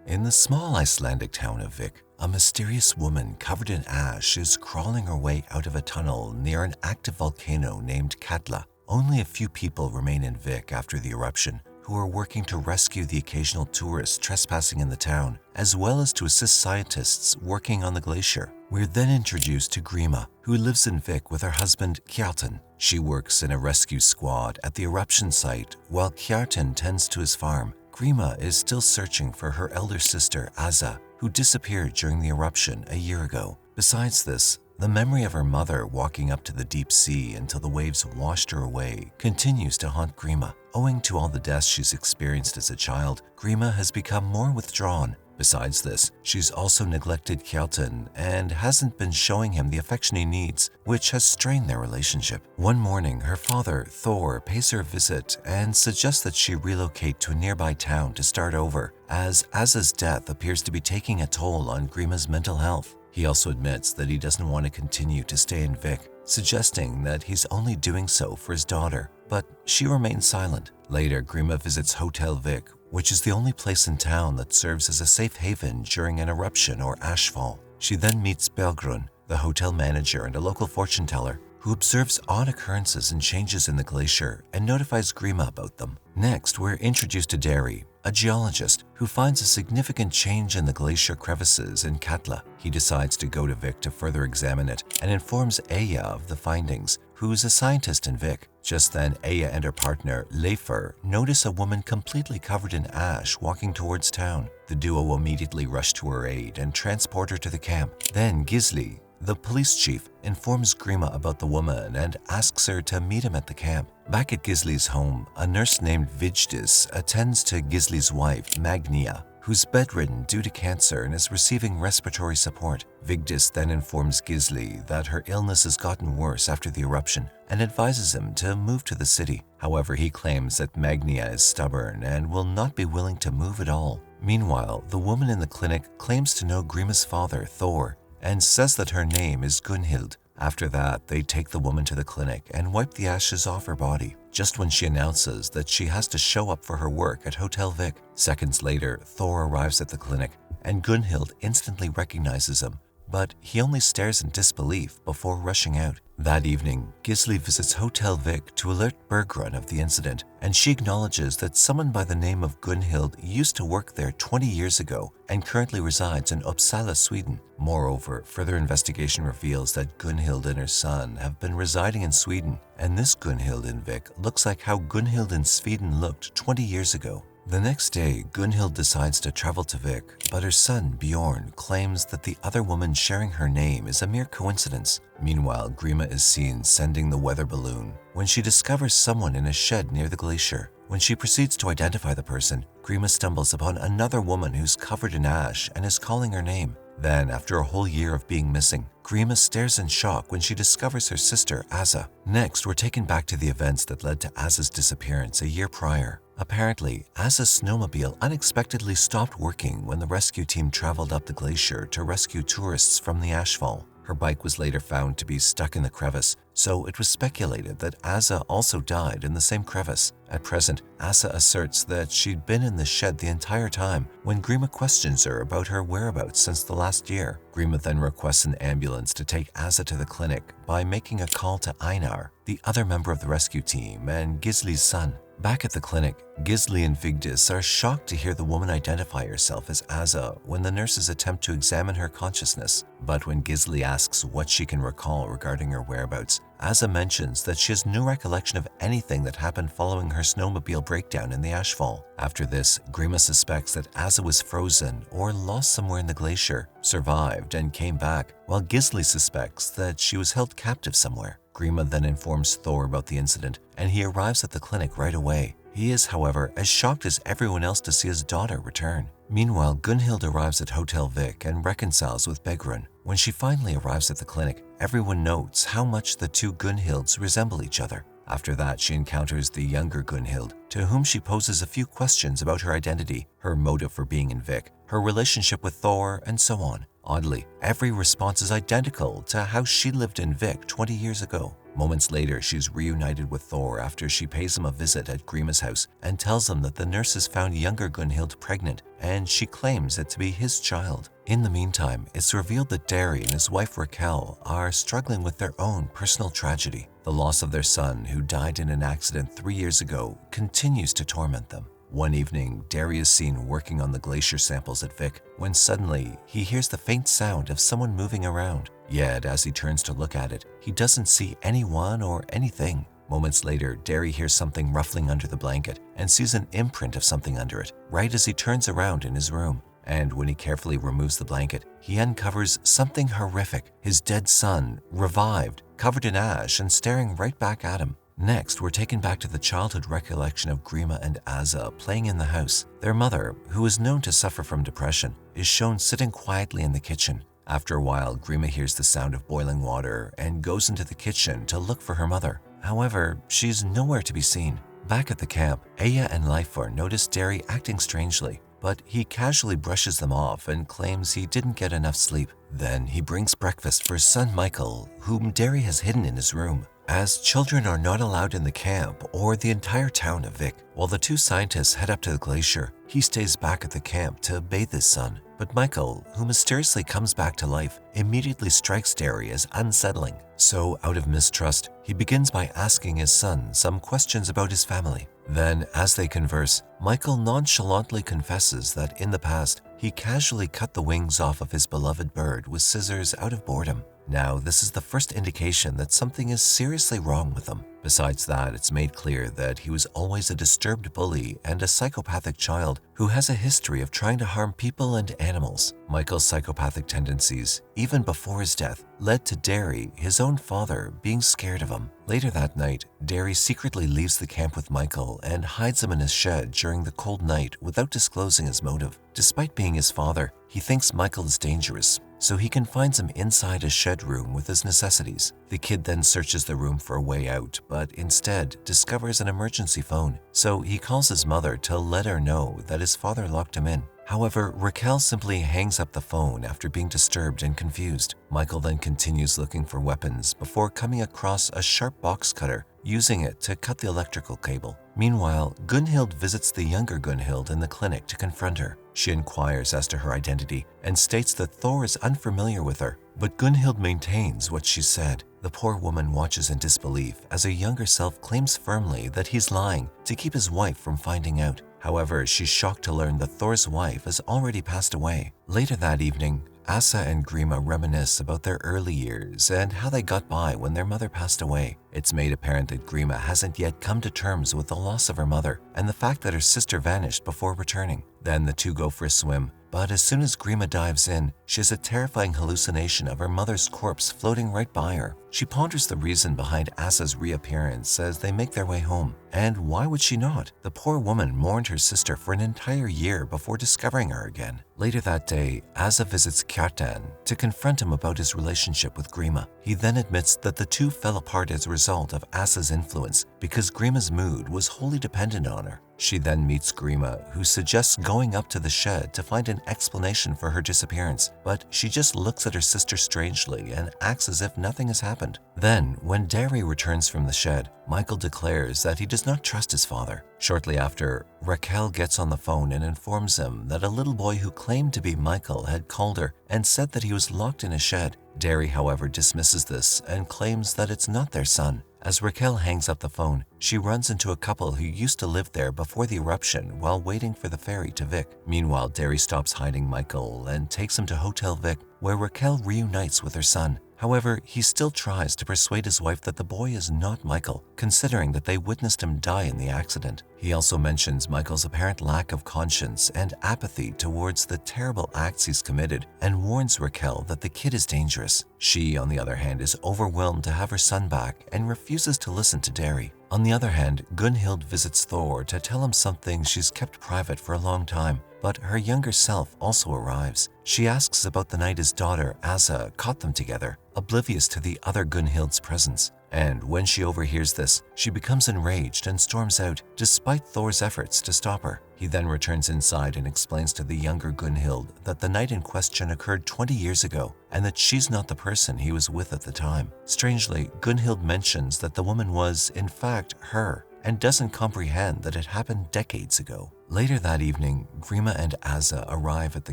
In the small Icelandic town of Vik, a mysterious woman covered in ash is crawling her way out of a tunnel near an active volcano named Katla. Only a few people remain in Vik after the eruption, who are working to rescue the occasional tourists trespassing in the town, as well as to assist scientists working on the glacier. We're then introduced to Grima, who lives in Vik with her husband Kjartan. She works in a rescue squad at the eruption site, while Kjartan tends to his farm. Grima is still searching for her elder sister, Aza, who disappeared during the eruption a year ago. Besides this, the memory of her mother walking up to the deep sea until the waves washed her away continues to haunt Grima. Owing to all the deaths she's experienced as a child, Grima has become more withdrawn. Besides this, she's also neglected Kjartan and hasn't been showing him the affection he needs, which has strained their relationship. One morning, her father, Thor, pays her a visit and suggests that she relocate to a nearby town to start over, as Aza's death appears to be taking a toll on Grima's mental health. He also admits that he doesn't want to continue to stay in Vik, suggesting that he's only doing so for his daughter, but she remains silent. Later, Grima visits Hotel Vik, which is the only place in town that serves as a safe haven during an eruption or ashfall. She then meets Belgrun, the hotel manager and a local fortune teller, who observes odd occurrences and changes in the glacier and notifies Grima about them. Next, we're introduced to Derry, a geologist who finds a significant change in the glacier crevices in Katla. He decides to go to Vik to further examine it and informs Aya of the findings, who's a scientist in Vik. Just then, Aya and her partner, Leifur, notice a woman completely covered in ash walking towards town. The duo immediately rush to her aid and transport her to the camp. Then Gisli, the police chief, informs Grima about the woman and asks her to meet him at the camp. Back at Gisli's home, a nurse named Vigdis attends to Gisli's wife, Magnia, who's bedridden due to cancer and is receiving respiratory support. Vigdis then informs Gisli that her illness has gotten worse after the eruption and advises him to move to the city. However, he claims that Magnia is stubborn and will not be willing to move at all. Meanwhile, the woman in the clinic claims to know Grima's father, Thor, and says that her name is Gunhild. After that, they take the woman to the clinic and wipe the ashes off her body. Just when she announces that she has to show up for her work at Hotel Vik, seconds later, Thor arrives at the clinic and Gunhild instantly recognizes him, but he only stares in disbelief before rushing out. That evening, Gisli visits Hotel Vik to alert Bergrun of the incident, and she acknowledges that someone by the name of Gunhild used to work there 20 years ago and currently resides in Uppsala, Sweden. Moreover, further investigation reveals that Gunhild and her son have been residing in Sweden, and this Gunhild in Vik looks like how Gunhild in Sweden looked 20 years ago. The next day, Gunhild decides to travel to Vik, but her son, Bjorn, claims that the other woman sharing her name is a mere coincidence. Meanwhile, Grima is seen sending the weather balloon when she discovers someone in a shed near the glacier. When she proceeds to identify the person, Grima stumbles upon another woman who's covered in ash and is calling her name. Then, after a whole year of being missing, Grima stares in shock when she discovers her sister, Aza. Next, we're taken back to the events that led to Aza's disappearance a year prior. Apparently, Aza's snowmobile unexpectedly stopped working when the rescue team traveled up the glacier to rescue tourists from the ashfall. Her bike was later found to be stuck in the crevice, so it was speculated that Aza also died in the same crevice. At present, Aza asserts that she'd been in the shed the entire time when Grima questions her about her whereabouts since the last year. Grima then requests an ambulance to take Aza to the clinic by making a call to Einar, the other member of the rescue team, and Gisli's son. Back at the clinic, Gisli and Vigdis are shocked to hear the woman identify herself as Aza when the nurses attempt to examine her consciousness. But when Gisli asks what she can recall regarding her whereabouts, Aza mentions that she has no recollection of anything that happened following her snowmobile breakdown in the ashfall. After this, Grima suspects that Aza was frozen or lost somewhere in the glacier, survived, and came back, while Gisli suspects that she was held captive somewhere. Grima then informs Thor about the incident, and he arrives at the clinic right away. He is, however, as shocked as everyone else to see his daughter return. Meanwhile, Gunhild arrives at Hotel Vik and reconciles with Begrun. When she finally arrives at the clinic, everyone notes how much the two Gunhilds resemble each other. After that, she encounters the younger Gunhild, to whom she poses a few questions about her identity, her motive for being in Vik, her relationship with Thor, and so on. Oddly, every response is identical to how she lived in Vik 20 years ago. Moments later, she's reunited with Thor after she pays him a visit at Grima's house and tells him that the nurses found younger Gunhild pregnant, and she claims it to be his child. In the meantime, it's revealed that Derry and his wife Raquel are struggling with their own personal tragedy. The loss of their son, who died in an accident 3 years ago, continues to torment them. One evening, Derry is seen working on the glacier samples at Vic when suddenly he hears the faint sound of someone moving around. Yet, as he turns to look at it, he doesn't see anyone or anything. Moments later, Derry hears something ruffling under the blanket and sees an imprint of something under it, right as he turns around in his room. And when he carefully removes the blanket, he uncovers something horrific: his dead son, revived, covered in ash and staring right back at him. Next, we're taken back to the childhood recollection of Grima and Asa playing in the house. Their mother, who is known to suffer from depression, is shown sitting quietly in the kitchen. After a while, Grima hears the sound of boiling water and goes into the kitchen to look for her mother. However, she's nowhere to be seen. Back at the camp, Aya and Leifur notice Derry acting strangely, but he casually brushes them off and claims he didn't get enough sleep. Then he brings breakfast for his son Michael, whom Derry has hidden in his room. As children are not allowed in the camp or the entire town of Vic, while the two scientists head up to the glacier, he stays back at the camp to bathe his son. But Michael, who mysteriously comes back to life, immediately strikes Derry as unsettling. So, out of mistrust, he begins by asking his son some questions about his family. Then, as they converse, Michael nonchalantly confesses that in the past, he casually cut the wings off of his beloved bird with scissors out of boredom. Now, this is the first indication that something is seriously wrong with him. Besides that, it's made clear that he was always a disturbed bully and a psychopathic child who has a history of trying to harm people and animals. Michael's psychopathic tendencies, even before his death, led to Derry, his own father, being scared of him. Later that night, Derry secretly leaves the camp with Michael and hides him in his shed during the cold night without disclosing his motive. Despite being his father, he thinks Michael is dangerous, so he confines him inside a shed room with his necessities. The kid then searches the room for a way out, but instead discovers an emergency phone, so he calls his mother to let her know that his father locked him in. However, Raquel simply hangs up the phone after being disturbed and confused. Michael then continues looking for weapons before coming across a sharp box cutter, using it to cut the electrical cable. Meanwhile, Gunhild visits the younger Gunhild in the clinic to confront her. She inquires as to her identity and states that Thor is unfamiliar with her, but Gunhild maintains what she said. The poor woman watches in disbelief as her younger self claims firmly that he's lying to keep his wife from finding out. However, she's shocked to learn that Thor's wife has already passed away. Later that evening, Asa and Grima reminisce about their early years and how they got by when their mother passed away. It's made apparent that Grima hasn't yet come to terms with the loss of her mother and the fact that her sister vanished before returning. Then the two go for a swim, but as soon as Grima dives in, she has a terrifying hallucination of her mother's corpse floating right by her. She ponders the reason behind Asa's reappearance as they make their way home. And why would she not? The poor woman mourned her sister for an entire year before discovering her again. Later that day, Asa visits Kjartan to confront him about his relationship with Grima. He then admits that the two fell apart as a result of Asa's influence because Grima's mood was wholly dependent on her. She then meets Grima, who suggests going up to the shed to find an explanation for her disappearance, but she just looks at her sister strangely and acts as if nothing has happened. Then, when Derry returns from the shed, Michael declares that he does not trust his father. Shortly after, Raquel gets on the phone and informs him that a little boy who claimed to be Michael had called her and said that he was locked in a shed. Derry, however, dismisses this and claims that it's not their son. As Raquel hangs up the phone, she runs into a couple who used to live there before the eruption while waiting for the ferry to Vic. Meanwhile, Derry stops hiding Michael and takes him to Hotel Vic, where Raquel reunites with her son. However, he still tries to persuade his wife that the boy is not Michael, considering that they witnessed him die in the accident. He also mentions Michael's apparent lack of conscience and apathy towards the terrible acts he's committed and warns Raquel that the kid is dangerous. She, on the other hand, is overwhelmed to have her son back and refuses to listen to Derry. On the other hand, Gunhild visits Thor to tell him something she's kept private for a long time, but her younger self also arrives. She asks about the night his daughter, Asa, caught them together, oblivious to the other Gunhild's presence. And when she overhears this, she becomes enraged and storms out, despite Thor's efforts to stop her. He He then returns inside and explains to the younger Gunhild that the night in question occurred 20 years ago and that she's not the person he was with at the time. Strangely, Gunhild mentions that the woman was, in fact, her and doesn't comprehend that it happened decades ago. Later that evening, Grima and Asa arrive at the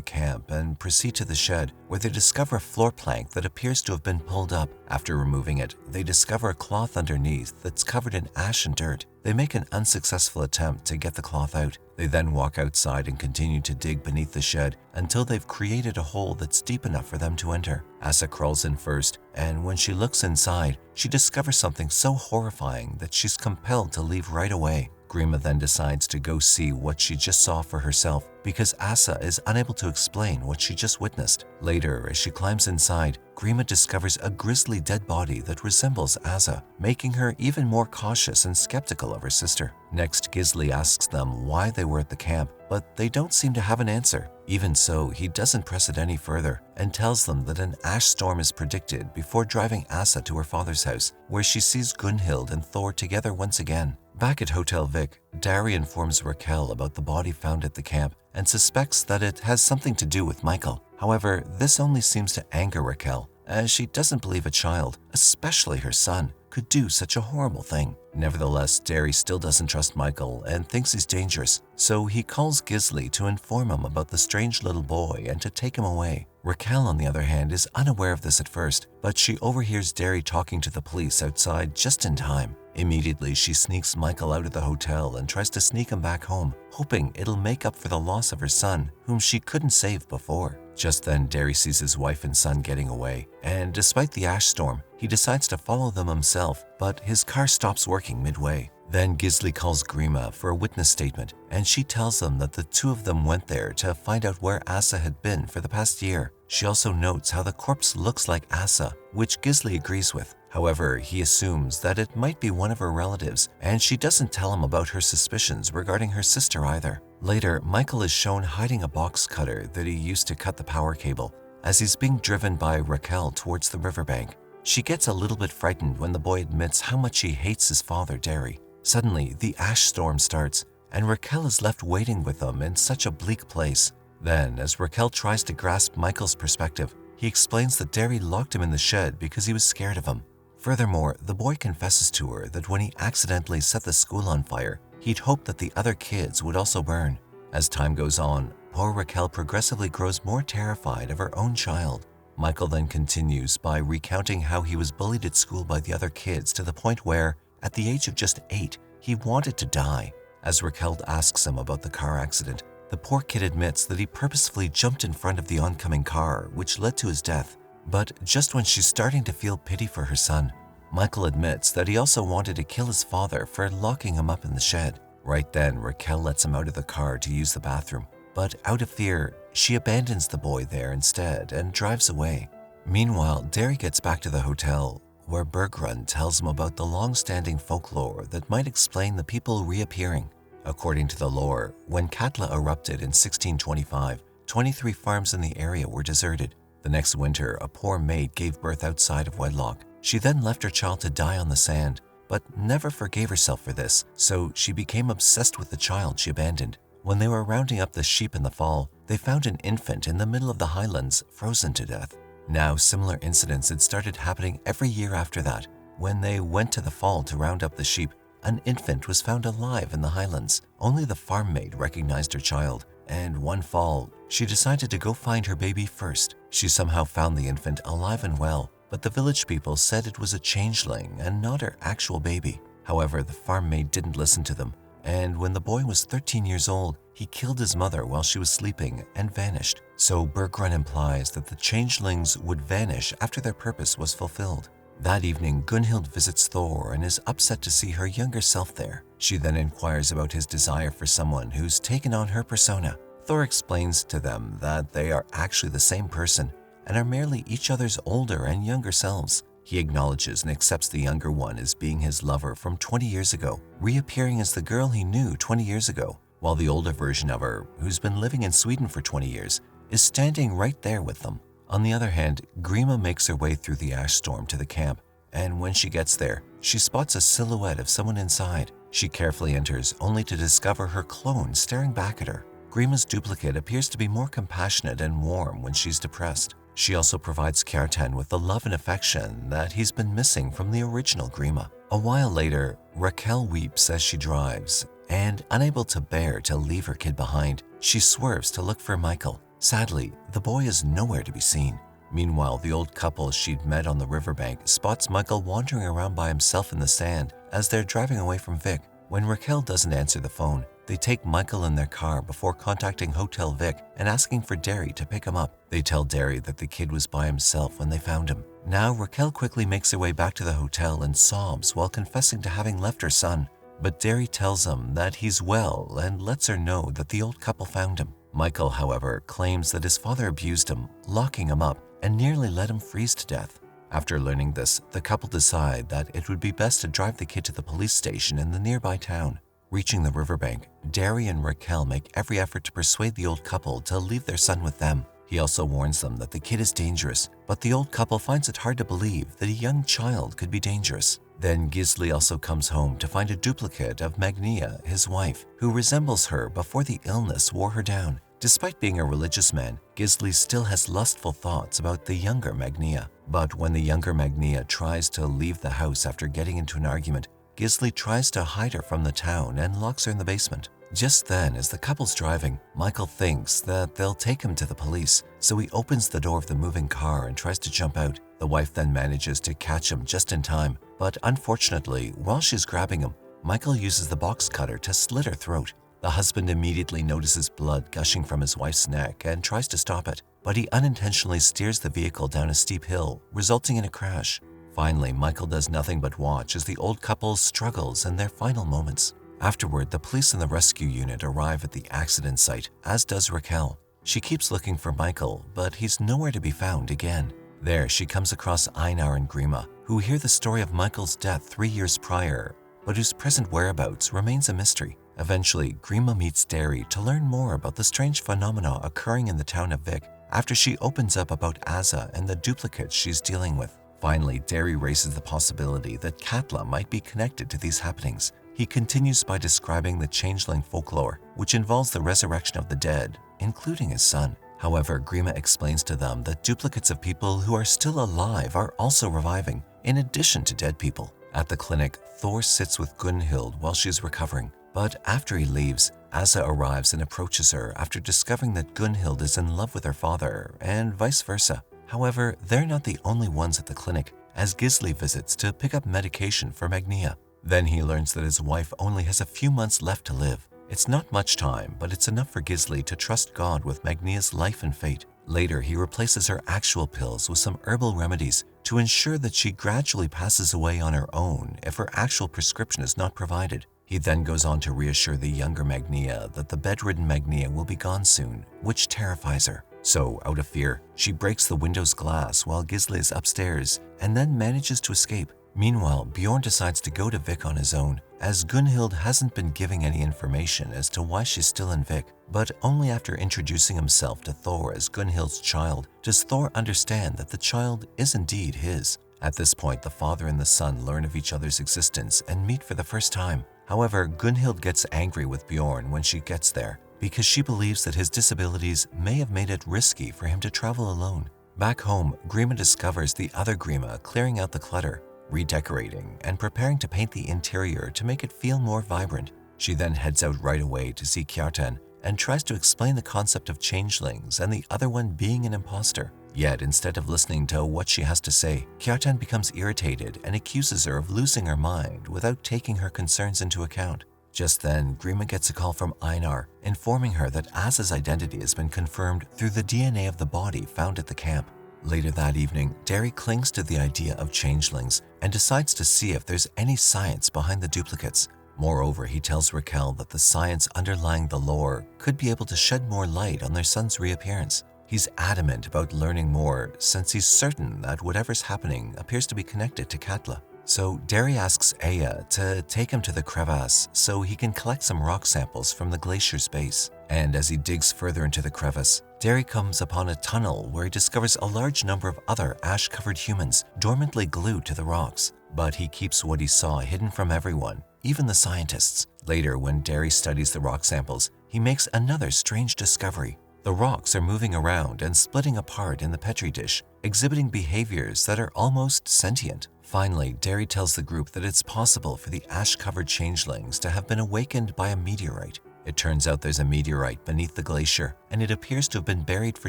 camp and proceed to the shed, where they discover a floor plank that appears to have been pulled up. After removing it, they discover a cloth underneath that's covered in ash and dirt. They make an unsuccessful attempt to get the cloth out. They then walk outside and continue to dig beneath the shed until they've created a hole that's deep enough for them to enter. Asa crawls in first, and when she looks inside, she discovers something so horrifying that she's compelled to leave right away. Grima then decides to go see what she just saw for herself because Asa is unable to explain what she just witnessed. Later, as she climbs inside, Grima discovers a grisly dead body that resembles Asa, making her even more cautious and skeptical of her sister. Next, Gisli asks them why they were at the camp, but they don't seem to have an answer. Even so, he doesn't press it any further and tells them that an ash storm is predicted before driving Asa to her father's house, where she sees Gunhild and Thor together once again. Back at Hotel Vic, Dari informs Raquel about the body found at the camp and suspects that it has something to do with Michael. However, this only seems to anger Raquel, as she doesn't believe a child, especially her son, could do such a horrible thing. Nevertheless, Dari still doesn't trust Michael and thinks he's dangerous, so he calls Gisli to inform him about the strange little boy and to take him away. Raquel, on the other hand, is unaware of this at first, but she overhears Dari talking to the police outside just in time. Immediately, she sneaks Michael out of the hotel and tries to sneak him back home, hoping it'll make up for the loss of her son, whom she couldn't save before. Just then, Dari sees his wife and son getting away, and despite the ash storm, he decides to follow them himself, but his car stops working midway. Then Gisli calls Grima for a witness statement, and she tells them that the two of them went there to find out where Asa had been for the past year. She also notes how the corpse looks like Asa, which Gisli agrees with. However, he assumes that it might be one of her relatives, and she doesn't tell him about her suspicions regarding her sister either. Later, Michael is shown hiding a box cutter that he used to cut the power cable, as he's being driven by Raquel towards the riverbank. She gets a little bit frightened when the boy admits how much he hates his father, Dari. Suddenly, the ash storm starts, and Raquel is left waiting with them in such a bleak place. Then, as Raquel tries to grasp Michael's perspective, he explains that Dari locked him in the shed because he was scared of him. Furthermore, the boy confesses to her that when he accidentally set the school on fire, he'd hoped that the other kids would also burn. As time goes on, poor Raquel progressively grows more terrified of her own child. Michael then continues by recounting how he was bullied at school by the other kids to the point where, at the age of just 8, he wanted to die. As Raquel asks him about the car accident, the poor kid admits that he purposefully jumped in front of the oncoming car, which led to his death. But just when she's starting to feel pity for her son, Michael admits that he also wanted to kill his father for locking him up in the shed. Right then, Raquel lets him out of the car to use the bathroom, but out of fear, she abandons the boy there instead and drives away. Meanwhile, Dari gets back to the hotel, where Bergrun tells him about the long-standing folklore that might explain the people reappearing. According to the lore, when Katla erupted in 1625, 23 farms in the area were deserted. The next winter, a poor maid gave birth outside of wedlock. She then left her child to die on the sand, but never forgave herself for this, so she became obsessed with the child she abandoned. When they were rounding up the sheep in the fall, they found an infant in the middle of the highlands, frozen to death. Now, similar incidents had started happening every year after that. When they went to the fall to round up the sheep, an infant was found alive in the highlands. Only the farm maid recognized her child, and one fall, she decided to go find her baby first. She somehow found the infant alive and well, but the village people said it was a changeling and not her actual baby. However, the farm maid didn't listen to them, and when the boy was 13 years old, he killed his mother while she was sleeping and vanished. So Bergrun implies that the changelings would vanish after their purpose was fulfilled. That evening, Gunhild visits Thor and is upset to see her younger self there. She then inquires about his desire for someone who's taken on her persona. Thor explains to them that they are actually the same person and are merely each other's older and younger selves. He acknowledges and accepts the younger one as being his lover from 20 years ago, reappearing as the girl he knew 20 years ago, while the older version of her, who's been living in Sweden for 20 years, is standing right there with them. On the other hand, Grima makes her way through the ash storm to the camp, and when she gets there, she spots a silhouette of someone inside. She carefully enters only to discover her clone staring back at her. Grima's duplicate appears to be more compassionate and warm when she's depressed. She also provides Kjartan with the love and affection that he's been missing from the original Grima. A while later, Raquel weeps as she drives, and unable to bear to leave her kid behind, she swerves to look for Michael. Sadly, the boy is nowhere to be seen. Meanwhile, the old couple she'd met on the riverbank spots Michael wandering around by himself in the sand as they're driving away from Vic. When Raquel doesn't answer the phone, they take Michael in their car before contacting Hotel Vic and asking for Derry to pick him up. They tell Derry that the kid was by himself when they found him. Now, Raquel quickly makes her way back to the hotel and sobs while confessing to having left her son. But Derry tells him that he's well and lets her know that the old couple found him. Michael, however, claims that his father abused him, locking him up, and nearly let him freeze to death. After learning this, the couple decide that it would be best to drive the kid to the police station in the nearby town. Reaching the riverbank, Derry and Raquel make every effort to persuade the old couple to leave their son with them. He also warns them that the kid is dangerous, but the old couple finds it hard to believe that a young child could be dangerous. Then Gisli also comes home to find a duplicate of Magnia, his wife, who resembles her before the illness wore her down. Despite being a religious man, Gisli still has lustful thoughts about the younger Magnia. But when the younger Magnia tries to leave the house after getting into an argument, Gisli tries to hide her from the town and locks her in the basement. Just then, as the couple's driving, Michael thinks that they'll take him to the police, so he opens the door of the moving car and tries to jump out. The wife then manages to catch him just in time, but unfortunately, while she's grabbing him, Michael uses the box cutter to slit her throat. The husband immediately notices blood gushing from his wife's neck and tries to stop it, but he unintentionally steers the vehicle down a steep hill, resulting in a crash. Finally, Michael does nothing but watch as the old couple struggles in their final moments. Afterward, the police and the rescue unit arrive at the accident site, as does Raquel. She keeps looking for Michael, but he's nowhere to be found again. There, she comes across Einar and Grima, who hear the story of Michael's death 3 years prior, but whose present whereabouts remains a mystery. Eventually, Grima meets Derry to learn more about the strange phenomena occurring in the town of Vic after she opens up about Asa and the duplicates she's dealing with. Finally, Derry raises the possibility that Katla might be connected to these happenings. He continues by describing the changeling folklore, which involves the resurrection of the dead, including his son. However, Grima explains to them that duplicates of people who are still alive are also reviving, in addition to dead people. At the clinic, Thor sits with Gunhild while she's recovering. But after he leaves, Asa arrives and approaches her after discovering that Gunhild is in love with her father, and vice versa. However, they're not the only ones at the clinic, as Gisli visits to pick up medication for Magnia. Then he learns that his wife only has a few months left to live. It's not much time, but it's enough for Gisli to trust God with Magnia's life and fate. Later, he replaces her actual pills with some herbal remedies to ensure that she gradually passes away on her own if her actual prescription is not provided. He then goes on to reassure the younger Magnia that the bedridden Magnia will be gone soon, which terrifies her. So, out of fear, she breaks the window's glass while Gisli is upstairs and then manages to escape. Meanwhile, Bjorn decides to go to Vic on his own, as Gunhild hasn't been giving any information as to why she's still in Vic. But only after introducing himself to Thor as Gunhild's child does Thor understand that the child is indeed his. At this point, the father and the son learn of each other's existence and meet for the first time. However, Gunhild gets angry with Bjorn when she gets there, because she believes that his disabilities may have made it risky for him to travel alone. Back home, Grima discovers the other Grima clearing out the clutter, redecorating, and preparing to paint the interior to make it feel more vibrant. She then heads out right away to see Kjartan and tries to explain the concept of changelings and the other one being an imposter. Yet, instead of listening to what she has to say, Kjartan becomes irritated and accuses her of losing her mind without taking her concerns into account. Just then, Grima gets a call from Einar, informing her that Asa's identity has been confirmed through the DNA of the body found at the camp. Later that evening, Derry clings to the idea of changelings and decides to see if there's any science behind the duplicates. Moreover, he tells Raquel that the science underlying the lore could be able to shed more light on their son's reappearance. He's adamant about learning more since he's certain that whatever's happening appears to be connected to Katla. So Derry asks Aya to take him to the crevasse so he can collect some rock samples from the glacier's base. And as he digs further into the crevice, Derry comes upon a tunnel where he discovers a large number of other ash-covered humans dormantly glued to the rocks. But he keeps what he saw hidden from everyone, even the scientists. Later, when Derry studies the rock samples, he makes another strange discovery. The rocks are moving around and splitting apart in the petri dish, exhibiting behaviors that are almost sentient. Finally, Derry tells the group that it's possible for the ash-covered changelings to have been awakened by a meteorite. It turns out there's a meteorite beneath the glacier, and it appears to have been buried for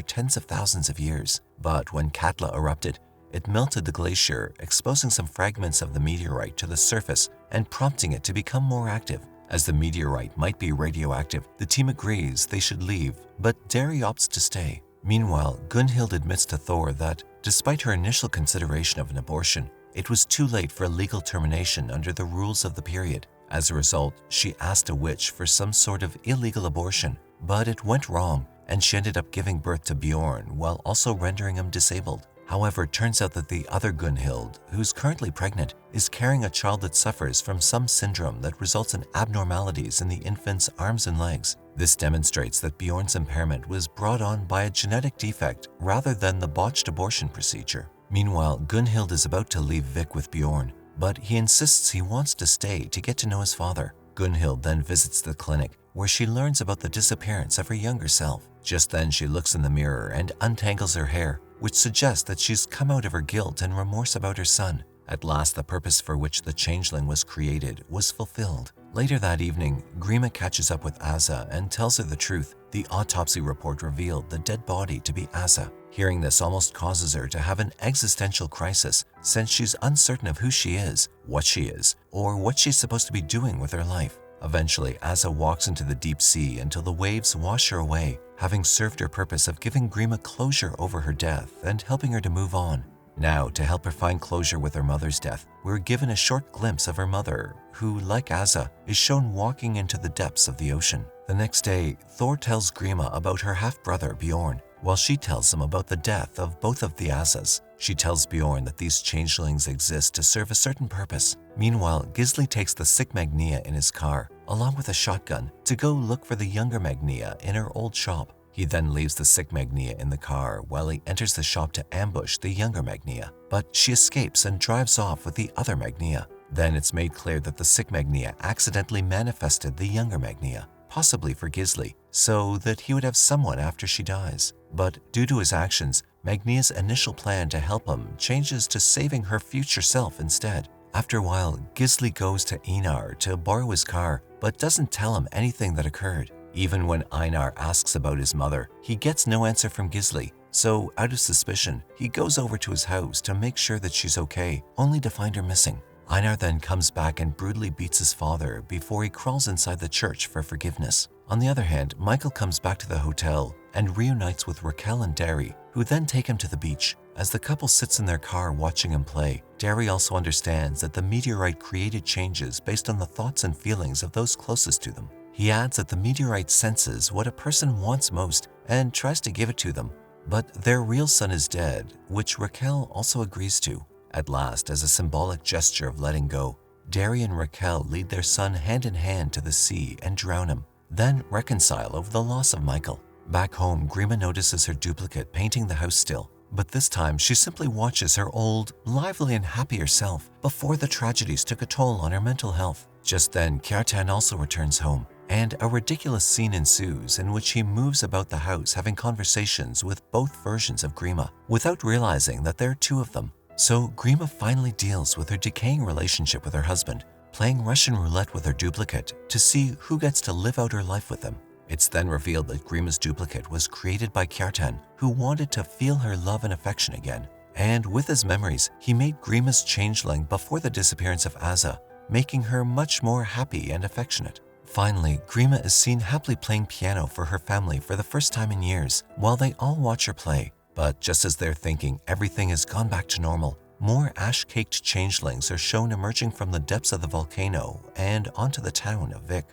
tens of thousands of years. But when Katla erupted, it melted the glacier, exposing some fragments of the meteorite to the surface and prompting it to become more active. As the meteorite might be radioactive, the team agrees they should leave, but Derry opts to stay. Meanwhile, Gunhild admits to Thor that, despite her initial consideration of an abortion, it was too late for a legal termination under the rules of the period. As a result, she asked a witch for some sort of illegal abortion, but it went wrong, and she ended up giving birth to Bjorn while also rendering him disabled. However, it turns out that the other Gunhild, who's currently pregnant, is carrying a child that suffers from some syndrome that results in abnormalities in the infant's arms and legs. This demonstrates that Bjorn's impairment was brought on by a genetic defect rather than the botched abortion procedure. Meanwhile, Gunhild is about to leave Vic with Bjorn, but he insists he wants to stay to get to know his father. Gunhild then visits the clinic, where she learns about the disappearance of her younger self. Just then, she looks in the mirror and untangles her hair, which suggests that she's come out of her guilt and remorse about her son. At last, the purpose for which the changeling was created was fulfilled. Later that evening, Grima catches up with Asa and tells her the truth. The autopsy report revealed the dead body to be Asa. Hearing this almost causes her to have an existential crisis, since she's uncertain of who she is, or what she's supposed to be doing with her life. Eventually, Asa walks into the deep sea until the waves wash her away, having served her purpose of giving Grima closure over her death and helping her to move on. Now, to help her find closure with her mother's death, we're given a short glimpse of her mother, who, like Asa, is shown walking into the depths of the ocean. The next day, Thor tells Grima about her half-brother Bjorn, while she tells him about the death of both of the Asas. She tells Bjorn that these changelings exist to serve a certain purpose. Meanwhile, Gisli takes the sick Magnia in his car, along with a shotgun, to go look for the younger Magnia in her old shop. He then leaves the sick Magnia in the car while he enters the shop to ambush the younger Magnia, but she escapes and drives off with the other Magnia. Then it's made clear that the sick Magnia accidentally manifested the younger Magnia, possibly for Gisli, so that he would have someone after she dies. But due to his actions, Magnia's initial plan to help him changes to saving her future self instead. After a while, Gisli goes to Einar to borrow his car, but doesn't tell him anything that occurred. Even when Einar asks about his mother, he gets no answer from Gisli, so out of suspicion, he goes over to his house to make sure that she's okay, only to find her missing. Einar then comes back and brutally beats his father before he crawls inside the church for forgiveness. On the other hand, Michael comes back to the hotel and reunites with Raquel and Derry, who then take him to the beach. As the couple sits in their car watching him play, Derry also understands that the meteorite created changes based on the thoughts and feelings of those closest to them. He adds that the meteorite senses what a person wants most and tries to give it to them, but their real son is dead, which Raquel also agrees to. At last, as a symbolic gesture of letting go, Derry and Raquel lead their son hand in hand to the sea and drown him, then reconcile over the loss of Michael. Back home, Grima notices her duplicate painting the house still, but this time she simply watches her old, lively and happier self before the tragedies took a toll on her mental health. Just then, Kjartan also returns home, and a ridiculous scene ensues in which he moves about the house having conversations with both versions of Grima, without realizing that there are two of them. So Grima finally deals with her decaying relationship with her husband, playing Russian roulette with her duplicate to see who gets to live out her life with him. It's then revealed that Grima's duplicate was created by Kjartan, who wanted to feel her love and affection again. And with his memories, he made Grima's changeling before the disappearance of Asa, making her much more happy and affectionate. Finally, Grima is seen happily playing piano for her family for the first time in years, while they all watch her play. But just as they're thinking everything has gone back to normal, more ash-caked changelings are shown emerging from the depths of the volcano and onto the town of Vic.